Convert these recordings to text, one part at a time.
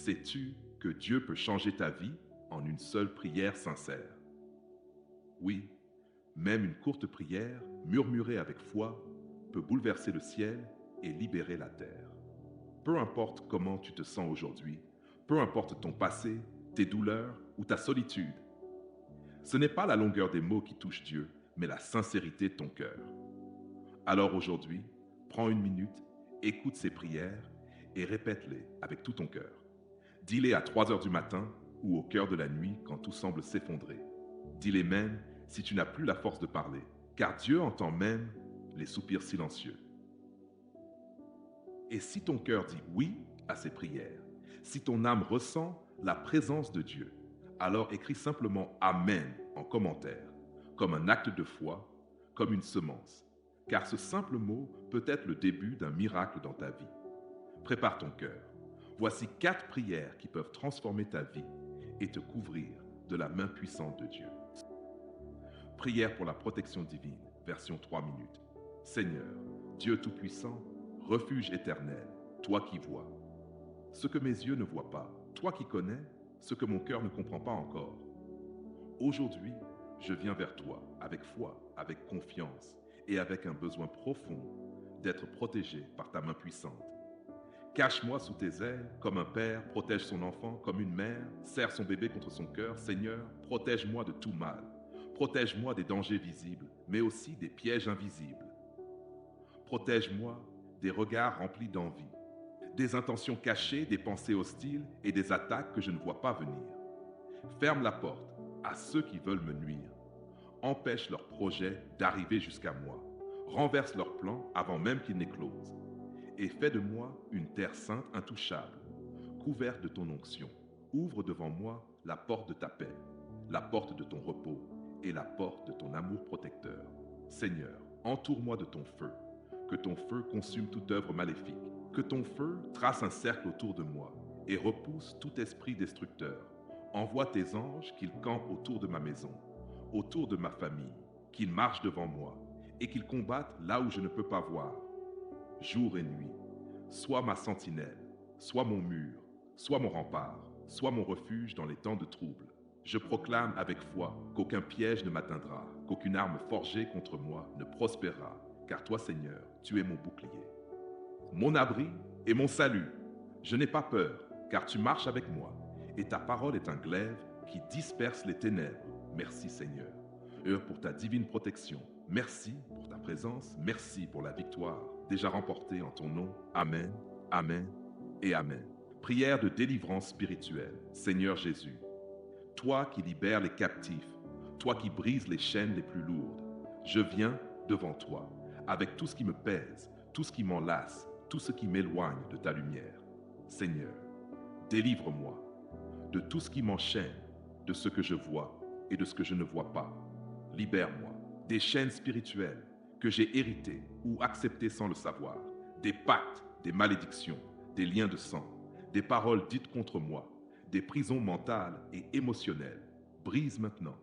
Sais-tu que Dieu peut changer ta vie en une seule prière sincère? Oui, même une courte prière, murmurée avec foi, peut bouleverser le ciel et libérer la terre. Peu importe comment tu te sens aujourd'hui, peu importe ton passé, tes douleurs ou ta solitude, ce n'est pas la longueur des mots qui touche Dieu, mais la sincérité de ton cœur. Alors aujourd'hui, prends une minute, écoute ces prières et répète-les avec tout ton cœur. Dis-les à 3 heures du matin ou au cœur de la nuit quand tout semble s'effondrer. Dis-les même si tu n'as plus la force de parler, car Dieu entend même les soupirs silencieux. Et si ton cœur dit oui à ces prières, si ton âme ressent la présence de Dieu, alors écris simplement Amen en commentaire, comme un acte de foi, comme une semence, car ce simple mot peut être le début d'un miracle dans ta vie. Prépare ton cœur. Voici 4 prières qui peuvent transformer ta vie et te couvrir de la main puissante de Dieu. Prière pour la protection divine, version 3 minutes. Seigneur, Dieu Tout-Puissant, refuge éternel, toi qui vois. Ce que mes yeux ne voient pas, toi qui connais ce que mon cœur ne comprend pas encore. Aujourd'hui, je viens vers toi avec foi, avec confiance et avec un besoin profond d'être protégé par ta main puissante. Cache-moi sous tes ailes, comme un père protège son enfant, comme une mère serre son bébé contre son cœur. Seigneur, protège-moi de tout mal. Protège-moi des dangers visibles, mais aussi des pièges invisibles. Protège-moi des regards remplis d'envie, des intentions cachées, des pensées hostiles et des attaques que je ne vois pas venir. Ferme la porte à ceux qui veulent me nuire. Empêche leurs projets d'arriver jusqu'à moi. Renverse leurs plans avant même qu'ils n'éclosent. Et fais de moi une terre sainte intouchable, couverte de ton onction. Ouvre devant moi la porte de ta paix, la porte de ton repos et la porte de ton amour protecteur. Seigneur, entoure-moi de ton feu, que ton feu consume toute œuvre maléfique, que ton feu trace un cercle autour de moi et repousse tout esprit destructeur. Envoie tes anges qu'ils campent autour de ma maison, autour de ma famille, qu'ils marchent devant moi et qu'ils combattent là où je ne peux pas voir. Jour et nuit, sois ma sentinelle, sois mon mur, sois mon rempart, sois mon refuge dans les temps de trouble. Je proclame avec foi qu'aucun piège ne m'atteindra, qu'aucune arme forgée contre moi ne prospérera, car toi, Seigneur, tu es mon bouclier. Mon abri et mon salut. Je n'ai pas peur, car tu marches avec moi, et ta parole est un glaive qui disperse les ténèbres. Merci, Seigneur, pour ta divine protection. Merci pour ta présence. Merci pour la victoire déjà remportée en ton nom. Amen, Amen et Amen. Prière de délivrance spirituelle. Seigneur Jésus, toi qui libères les captifs, toi qui brises les chaînes les plus lourdes, je viens devant toi avec tout ce qui me pèse, tout ce qui m'enlace, tout ce qui m'éloigne de ta lumière. Seigneur, délivre-moi de tout ce qui m'enchaîne, de ce que je vois et de ce que je ne vois pas. Libère-moi des chaînes spirituelles que j'ai héritées ou acceptées sans le savoir, des pactes, des malédictions, des liens de sang, des paroles dites contre moi, des prisons mentales et émotionnelles. Brise maintenant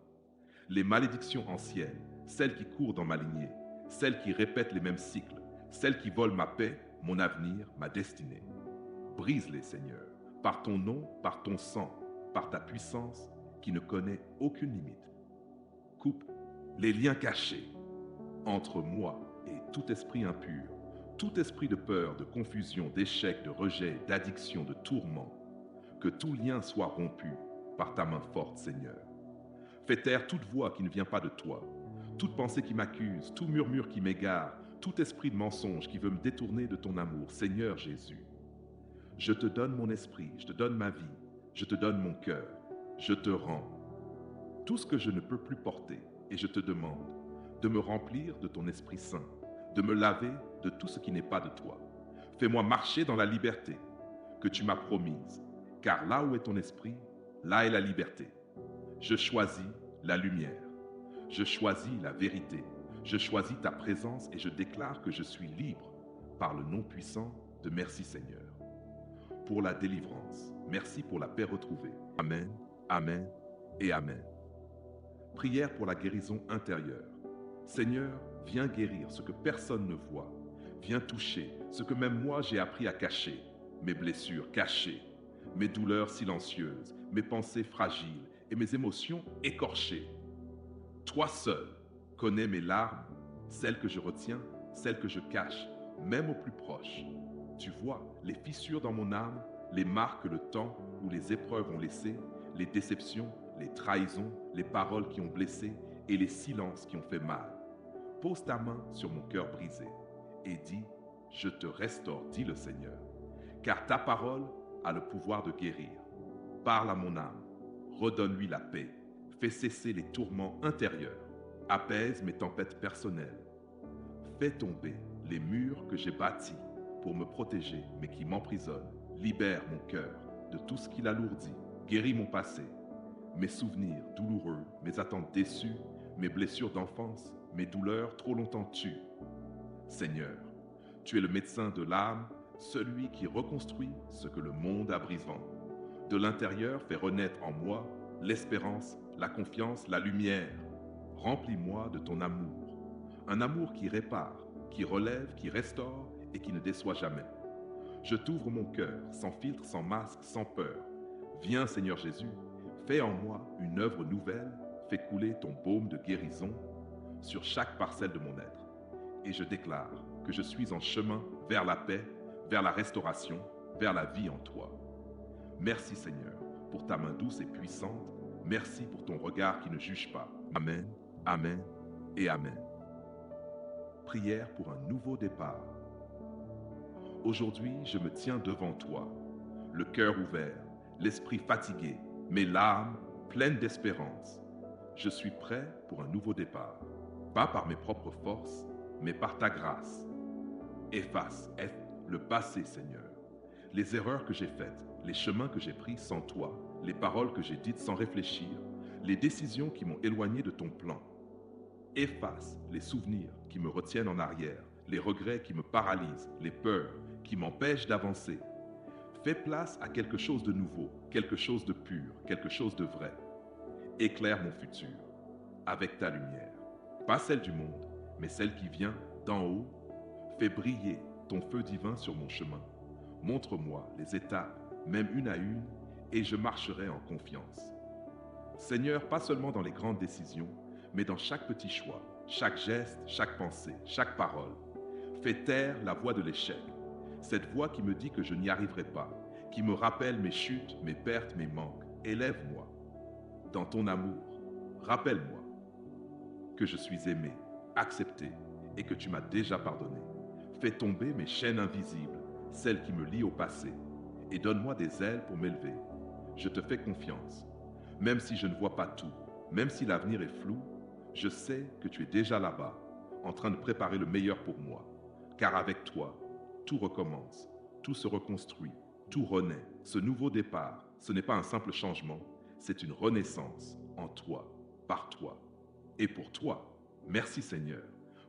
les malédictions anciennes, celles qui courent dans ma lignée, celles qui répètent les mêmes cycles, celles qui volent ma paix, mon avenir, ma destinée. Brise-les, Seigneur, par ton nom, par ton sang, par ta puissance qui ne connaît aucune limite. Coupe les liens cachés entre moi et tout esprit impur, tout esprit de peur, de confusion, d'échec, de rejet, d'addiction, de tourment. Que tout lien soit rompu par ta main forte, Seigneur. Fais taire toute voix qui ne vient pas de toi, toute pensée qui m'accuse, tout murmure qui m'égare, tout esprit de mensonge qui veut me détourner de ton amour. Seigneur Jésus, je te donne mon esprit, je te donne ma vie, je te donne mon cœur, je te rends tout ce que je ne peux plus porter et je te demande de me remplir de ton Esprit Saint, de me laver de tout ce qui n'est pas de toi. Fais-moi marcher dans la liberté que tu m'as promise, car là où est ton esprit, là est la liberté. Je choisis la lumière, je choisis la vérité, je choisis ta présence et je déclare que je suis libre par le nom puissant de Merci Seigneur. Pour la délivrance, merci pour la paix retrouvée. Amen, Amen et Amen. Prière pour la guérison intérieure. Seigneur, viens guérir ce que personne ne voit. Viens toucher ce que même moi j'ai appris à cacher, mes blessures cachées. mes douleurs silencieuses, mes pensées fragiles et mes émotions écorchées. Toi seul connais mes larmes, celles que je retiens, celles que je cache, même aux plus proches. Tu vois les fissures dans mon âme, les marques que le temps ou les épreuves ont laissées, les déceptions, les trahisons, les paroles qui ont blessé et les silences qui ont fait mal. Pose ta main sur mon cœur brisé et dis, je te restaure, dit le Seigneur, car ta parole a le pouvoir de guérir. Parle à mon âme, redonne-lui la paix, fais cesser les tourments intérieurs, apaise mes tempêtes personnelles. Fais tomber les murs que j'ai bâtis pour me protéger mais qui m'emprisonnent. Libère mon cœur de tout ce qui l'alourdit. Guéris mon passé, mes souvenirs douloureux, mes attentes déçues, mes blessures d'enfance, mes douleurs trop longtemps tues. Seigneur, tu es le médecin de l'âme, celui qui reconstruit ce que le monde a brisant. De l'intérieur, fais renaître en moi l'espérance, la confiance, la lumière. Remplis-moi de ton amour, un amour qui répare, qui relève, qui restaure et qui ne déçoit jamais. Je t'ouvre mon cœur, sans filtre, sans masque, sans peur. Viens, Seigneur Jésus, fais en moi une œuvre nouvelle, fais couler ton baume de guérison sur chaque parcelle de mon être. Et je déclare que je suis en chemin vers la paix, vers la restauration, vers la vie en toi. Merci Seigneur pour ta main douce et puissante. Merci pour ton regard qui ne juge pas. Amen, amen et amen. Prière pour un nouveau départ. Aujourd'hui, je me tiens devant toi, le cœur ouvert, l'esprit fatigué, mes larmes pleines d'espérance. Je suis prêt pour un nouveau départ, pas par mes propres forces, mais par ta grâce. Efface le passé, Seigneur, les erreurs que j'ai faites, les chemins que j'ai pris sans toi, les paroles que j'ai dites sans réfléchir, les décisions qui m'ont éloigné de ton plan. Efface les souvenirs qui me retiennent en arrière, les regrets qui me paralysent, les peurs qui m'empêchent d'avancer. Fais place à quelque chose de nouveau, quelque chose de pur, quelque chose de vrai. Éclaire mon futur avec ta lumière, pas celle du monde, mais celle qui vient d'en haut. Fais briller ton feu divin sur mon chemin. Montre-moi les étapes, même une à une, et je marcherai en confiance. Seigneur, pas seulement dans les grandes décisions, mais dans chaque petit choix, chaque geste, chaque pensée, chaque parole. Fais taire la voix de l'échec, cette voix qui me dit que je n'y arriverai pas, qui me rappelle mes chutes, mes pertes, mes manques. Élève-moi dans ton amour. Rappelle-moi que je suis aimé, accepté et que tu m'as déjà pardonné. Fais tomber mes chaînes invisibles, celles qui me lient au passé, et donne-moi des ailes pour m'élever. Je te fais confiance. Même si je ne vois pas tout, même si l'avenir est flou, je sais que tu es déjà là-bas, en train de préparer le meilleur pour moi. Car avec toi, tout recommence, tout se reconstruit, tout renaît. Ce nouveau départ, ce n'est pas un simple changement, c'est une renaissance en toi, par toi et pour toi. Merci Seigneur,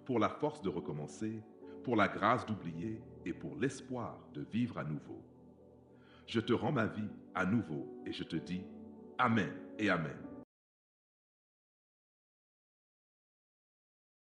pour la force de recommencer, pour la grâce d'oublier et pour l'espoir de vivre à nouveau. Je te rends ma vie à nouveau et je te dis Amen et Amen.